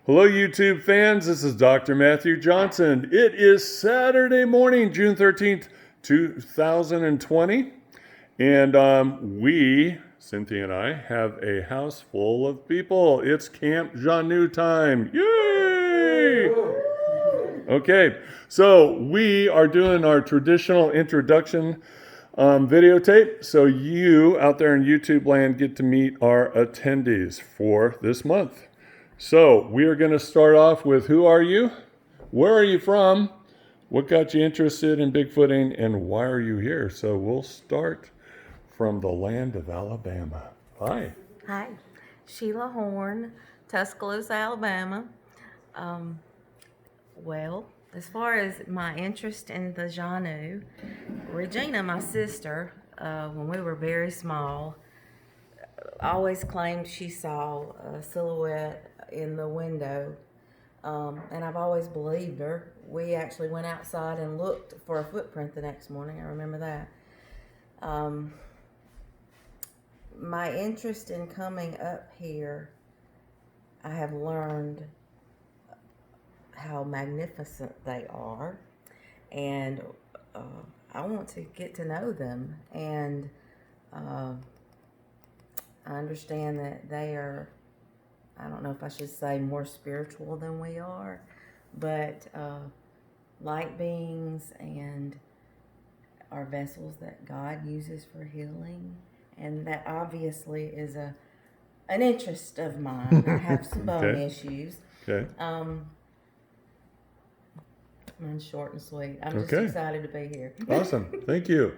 Hello, YouTube fans. This is Dr. Matthew Johnson. It is Saturday morning, June 13th, 2020. And we, Cynthia and I, have a house full of people. It's Camp Xanue time. Yay! Okay, so we are doing our traditional introduction videotape. So you out there in YouTube land get to meet our attendees for this month. So we are going to start off with who are you? Where are you from? What got you interested in Bigfooting? And why are you here? So we'll start from the land of Alabama. Hi. Hi, Sheila Horn, Tuscaloosa, Alabama. Well, as far as my interest in the Xanue, Regina, my sister, when we were very small, always claimed she saw a silhouette in the window, and I've always believed her. We actually went outside and looked for a footprint the next morning. I remember that. My interest in coming up here, I have learned how magnificent they are, and I want to get to know them, and I understand that they are, I don't know if I should say more spiritual than we are, but light beings and are vessels that God uses for healing. And that obviously is an interest of mine. I have some bone issues. Okay. Mine's short and sweet. I'm just excited to be here. Awesome. Thank you.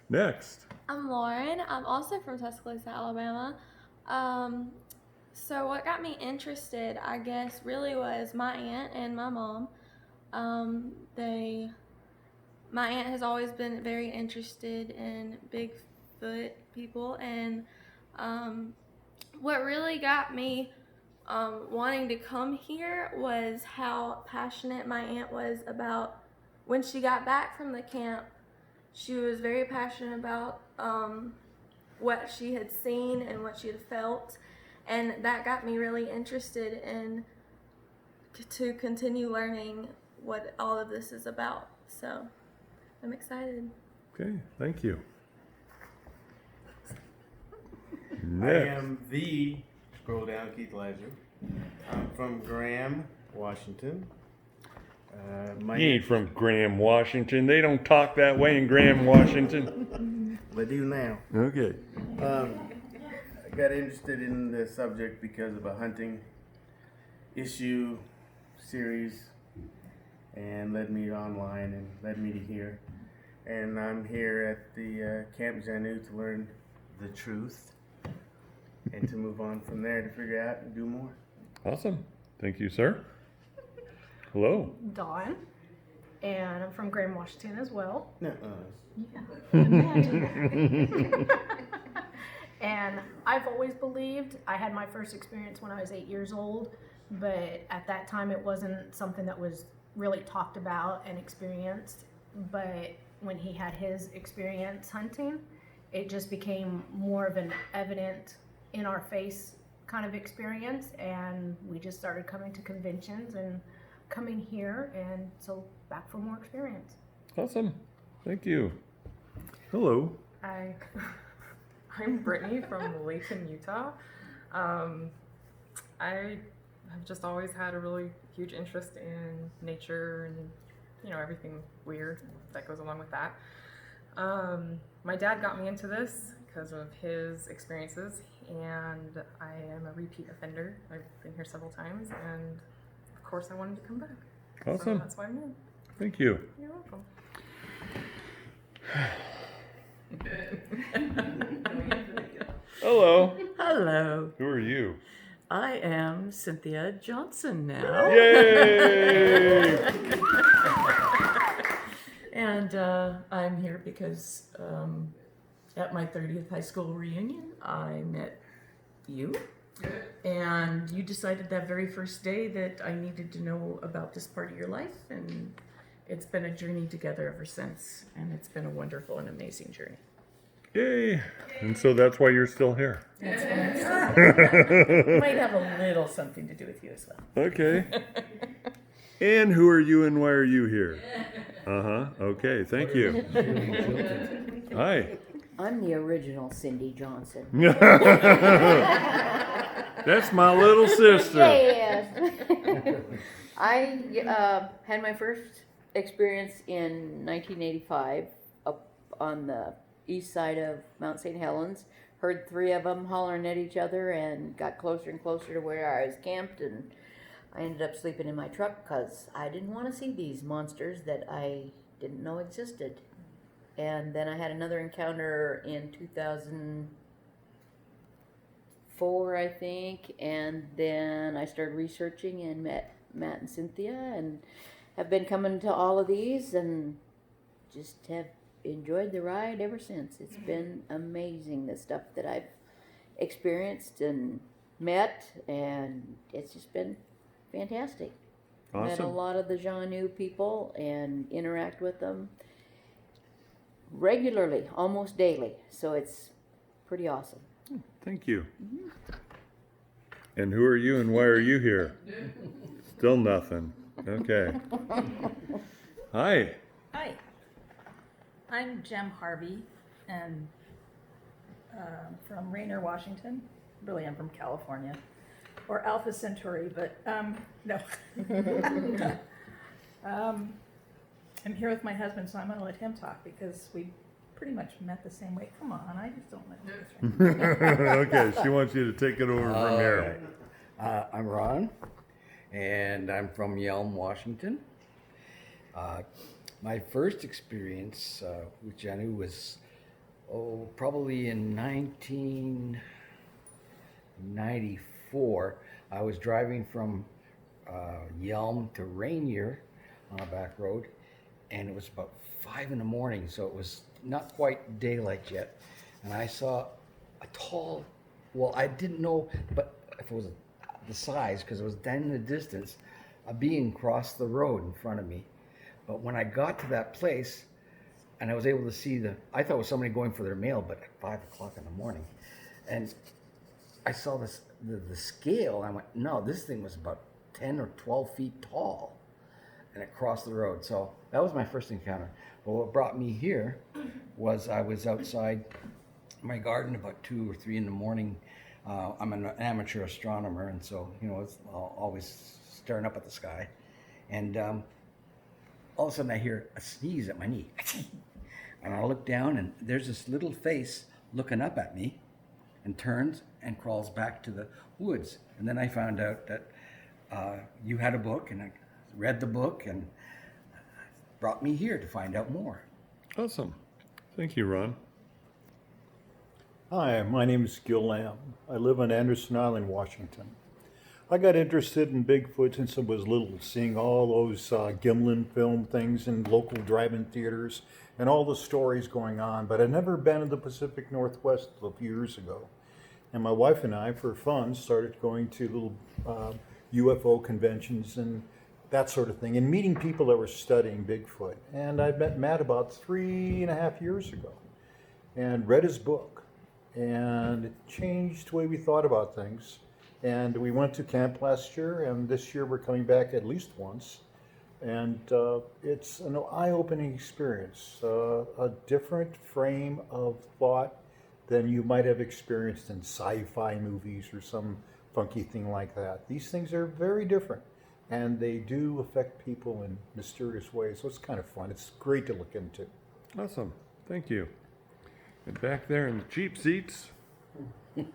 Next. I'm Lauren. I'm also from Tuscaloosa, Alabama. So what got me interested, I guess, really was my aunt and my mom. My aunt has always been very interested in Bigfoot people, and what really got me wanting to come here was how passionate my aunt was about when she got back from the camp. She was very passionate about what she had seen and what she had felt, and that got me really interested in to continue learning what all of this is about. So I'm excited. Okay, thank you. I am the, scroll down, Keith Ledger. I'm from Graham, Washington. You ain't from Graham, Washington. They don't talk that way in Graham, Washington. They do now. Okay. I got interested in the subject because of a hunting issue series, and led me online and led me to here. And I'm here at the Camp Xanue to learn the truth and to move on from there to figure out and do more. Awesome. Thank you, sir. Hello. Dawn, and I'm from Graham, Washington as well. And I've always believed, I had my first experience when I was 8 years old, but at that time it wasn't something that was really talked about and experienced. But when he had his experience hunting, it just became more of an evident in our face kind of experience, and we just started coming to conventions and coming here, and so back for more experience. Awesome. Thank you. Hello. Hi, I'm Brittany from Layton, Utah. I have just always had a really huge interest in nature and, you know, everything weird that goes along with that. My dad got me into this because of his experiences, and I am a repeat offender. I've been here several times, and of course I wanted to come back. Awesome. So that's why I'm in. Thank you. You're welcome. Hello. Hello, Who are you? I am Cynthia Johnson now. Yay! And I'm here because at my 30th high school reunion, I met you. And you decided that very first day that I needed to know about this part of your life. And it's been a journey together ever since. And it's been a wonderful and amazing journey. Yay! And so that's why you're still here. Might have a little something to do with you as well. Okay. And who are you and why are you here? Okay, thank you. Hi. I'm the original Cindy Johnson. That's my little sister. Yes. I had my first experience in 1985 up on the east side of Mount St. Helens. Heard three of them hollering at each other and got closer and closer to where I was camped, and I ended up sleeping in my truck because I didn't want to see these monsters that I didn't know existed. And then I had another encounter in 2004, I think, and then I started researching and met Matt and Cynthia and have been coming to all of these and just have enjoyed the ride ever since. It's been amazing, the stuff that I've experienced and met, and it's just been fantastic. Met a Awesome. lot of the Xanue people and interact with them regularly, almost daily. So it's pretty awesome. Thank you. And who are you and why are you here? Still nothing. Okay. Hi. Hi, I'm Jem Harvey, and from Rainier, Washington. Really, I'm from California, or Alpha Centauri, but no. I'm here with my husband, so I'm going to let him talk because we pretty much met the same way. Come on, I just don't let this. Okay, she wants you to take it over from here. I'm Ron, and I'm from Yelm, Washington. My first experience with Xanue was probably in 1994. I was driving from Yelm to Rainier on a back road, and it was about 5 in the morning, so it was not quite daylight yet. And I saw a tall, well, I didn't know, but if it was the size, because it was down in the distance, a being crossed the road in front of me. But when I got to that place, and I was able to see I thought it was somebody going for their mail, but at 5 o'clock in the morning. And I saw the scale, and I went, no, this thing was about 10 or 12 feet tall. And it crossed the road. So that was my first encounter. But what brought me here was I was outside my garden about 2 or 3 in the morning. I'm an amateur astronomer, and so, it's always staring up at the sky. And all of a sudden I hear a sneeze at my knee. And I look down, and there's this little face looking up at me and turns and crawls back to the woods. And then I found out that you had a book, and I read the book, and brought me here to find out more. Awesome. Thank you, Ron. Hi, my name is Gil Lamb. I live on Anderson Island, Washington. I got interested in Bigfoot since I was little, seeing all those Gimlin film things in local drive-in theaters and all the stories going on, but I'd never been in the Pacific Northwest a few years ago. And my wife and I, for fun, started going to little UFO conventions and that sort of thing, and meeting people that were studying Bigfoot. And I met Matt about 3.5 years ago and read his book, and it changed the way we thought about things. And we went to camp last year, and this year we're coming back at least once. And it's an eye-opening experience, a different frame of thought than you might have experienced in sci-fi movies or some funky thing like that. These things are very different, and they do affect people in mysterious ways, so it's kind of fun. It's great to look into. Awesome. Thank you. And back there in the cheap seats. You.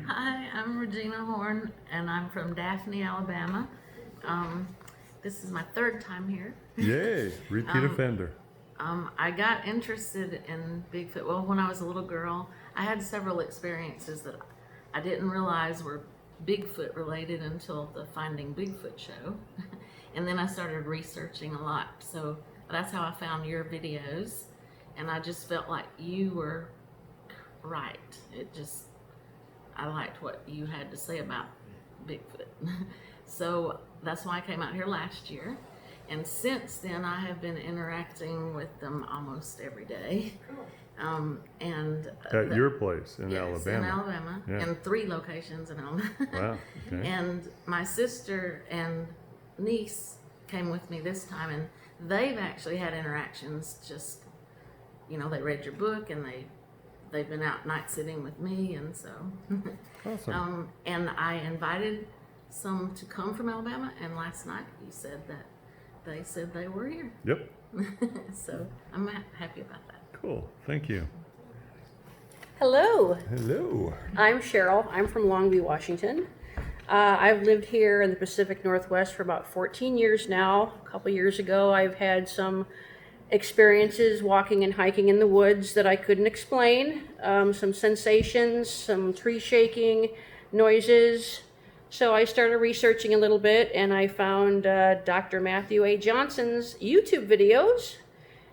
Hi, I'm Regina Horn, and I'm from Daphne, Alabama. This is my third time here. Yay, repeat offender. I got interested in Bigfoot, well, when I was a little girl. I had several experiences that I didn't realize were Bigfoot related until the Finding Bigfoot show. And then I started researching a lot. So that's how I found your videos. And I just felt like you were right. I liked what you had to say about Bigfoot. So that's why I came out here last year. And since then, I have been interacting with them almost every day. And At your place in yes, Alabama. in Alabama, Yeah. in 3 locations in Alabama. Wow. Okay. And my sister and niece came with me this time, and they've actually had interactions. Just, you know, they read your book, and they've been out night sitting with me, and so. Awesome. And I invited some to come from Alabama, and last night you said that they said they were here. Yep. So I'm happy about that. Cool. Thank you. Hello, Hello. I'm Cheryl. I'm from Longview, Washington. I've lived here in the Pacific Northwest for about 14 years now. A couple years ago, I've had some experiences walking and hiking in the woods that I couldn't explain, some sensations, some tree shaking, noises. So I started researching a little bit, and I found Dr. Matthew A. Johnson's YouTube videos.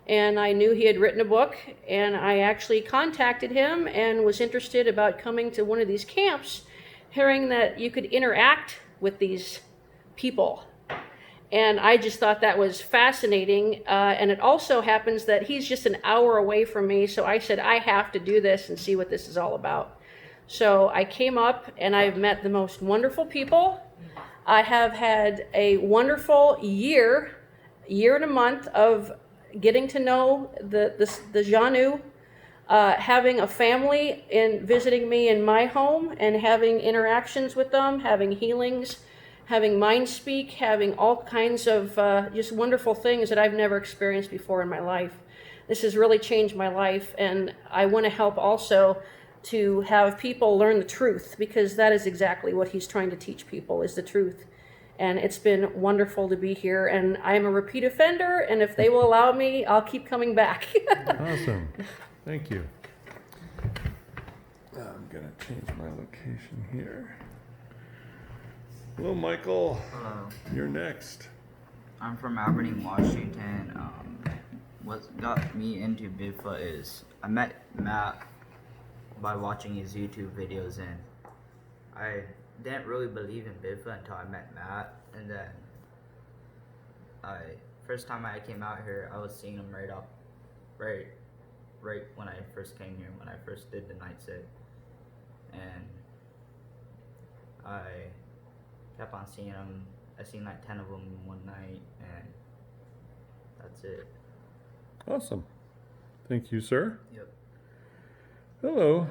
And I knew he had written a book, and I actually contacted him and was interested about coming to one of these camps, hearing that you could interact with these people. And I just thought that was fascinating. And it also happens that he's just an hour away from me, so I said, I have to do this and see what this is all about. So I came up, and I've met the most wonderful people. I have had a wonderful year and a month of getting to know the Xanue, having a family and visiting me in my home and having interactions with them, having healings, having mind speak, having all kinds of just wonderful things that I've never experienced before in my life. This has really changed my life, and I want to help also to have people learn the truth, because that is exactly what he's trying to teach people, is the truth. And it's been wonderful to be here, and I'm a repeat offender, and if they will allow me, I'll keep coming back. Awesome. Thank you. I'm going to change my location here. Hello, Michael. Hello. You're next. I'm from Aberdeen, Washington. What got me into Bigfoot is I met Matt by watching his YouTube videos, and I didn't really believe in Bigfoot until I met Matt, and then first time I came out here, I was seeing him right when I first came here, when I first did the night sit, and I kept on seeing him. I seen like 10 of them in one night, and that's it. Awesome. Thank you, sir. Yep. Hello.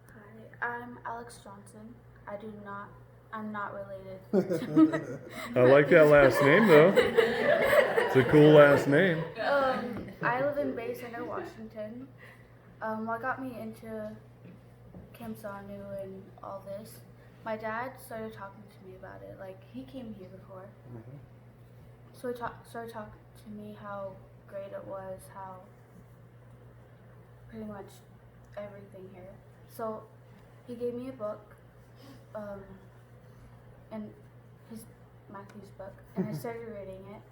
Hi, I'm Alex Johnson. I'm not related. I like that last name, though. It's a cool last name. I live in Bay Center, Washington. What got me into Camp Xanue and all this, my dad started talking to me about it. Like, he came here before. So he started talking to me how great it was, how pretty much everything here. So he gave me a book, and Matthew's book, and I started reading it,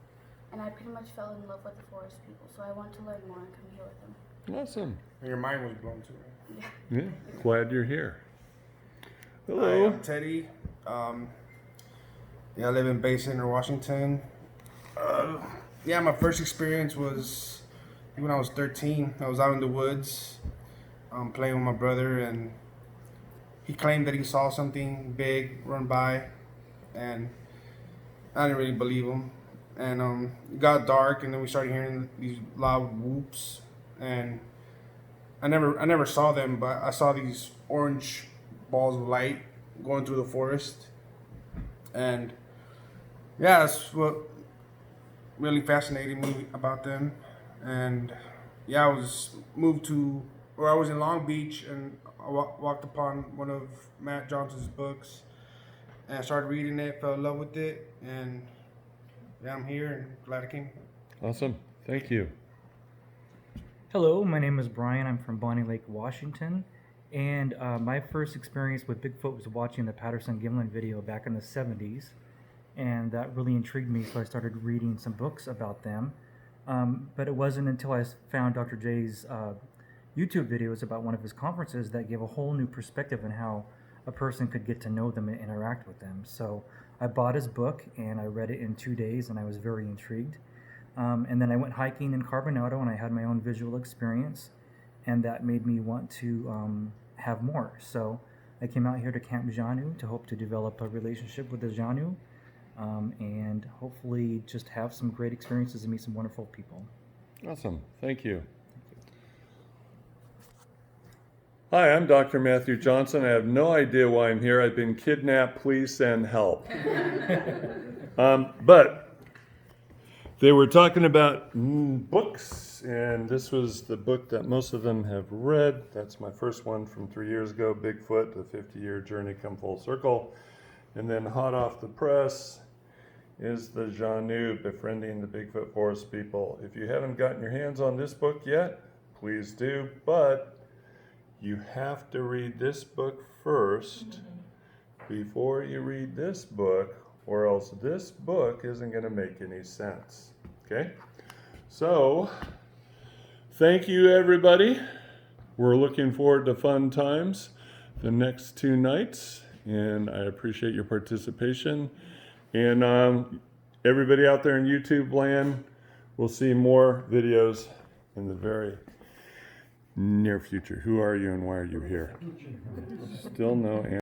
and I pretty much fell in love with the forest people. So I want to learn more and come here with them. Awesome. And your mind was blown too, right? Yeah. Glad you're here. Hi, Hello. I'm Teddy. I live in Bay Center, Washington. My first experience was when I was 13. I was out in the woods playing with my brother, and he claimed that he saw something big run by, and I didn't really believe him. And it got dark, and then we started hearing these loud whoops, and I never saw them, but I saw these orange balls of light going through the forest, and yeah, that's what really fascinated me about them. And yeah, I was in Long Beach, and I walked upon one of Matt Johnson's books, and I started reading it, fell in love with it, and yeah, I'm here and glad I came. Awesome. Thank you. Hello, my name is Brian. I'm from Bonnie Lake, Washington. And my first experience with Bigfoot was watching the Patterson-Gimlin video back in the 70s. And that really intrigued me, so I started reading some books about them. But it wasn't until I found Dr. J's YouTube videos about one of his conferences that gave a whole new perspective on how a person could get to know them and interact with them. So I bought his book and I read it in 2 days, and I was very intrigued. And then I went hiking in Carbonado, and I had my own visual experience, and that made me want to have more. So I came out here to Camp Xanue to hope to develop a relationship with the Xanue, and hopefully just have some great experiences and meet some wonderful people. Awesome. Thank you. Hi, I'm Dr. Matthew Johnson. I have no idea why I'm here. I've been kidnapped. Please send help. But they were talking about books, and this was the book that most of them have read. That's my first one from 3 years ago, Bigfoot, the 50-year journey come full circle. And then hot off the press is the Xanue, Befriending the Bigfoot Forest People. If you haven't gotten your hands on this book yet, please do, but you have to read this book first before you read this book, or else this book isn't going to make any sense. Okay? So, thank you, everybody. We're looking forward to fun times the next 2 nights, and I appreciate your participation. And everybody out there in YouTube land, we'll see more videos in the very near future. Who are you and why are you here? Still no answer.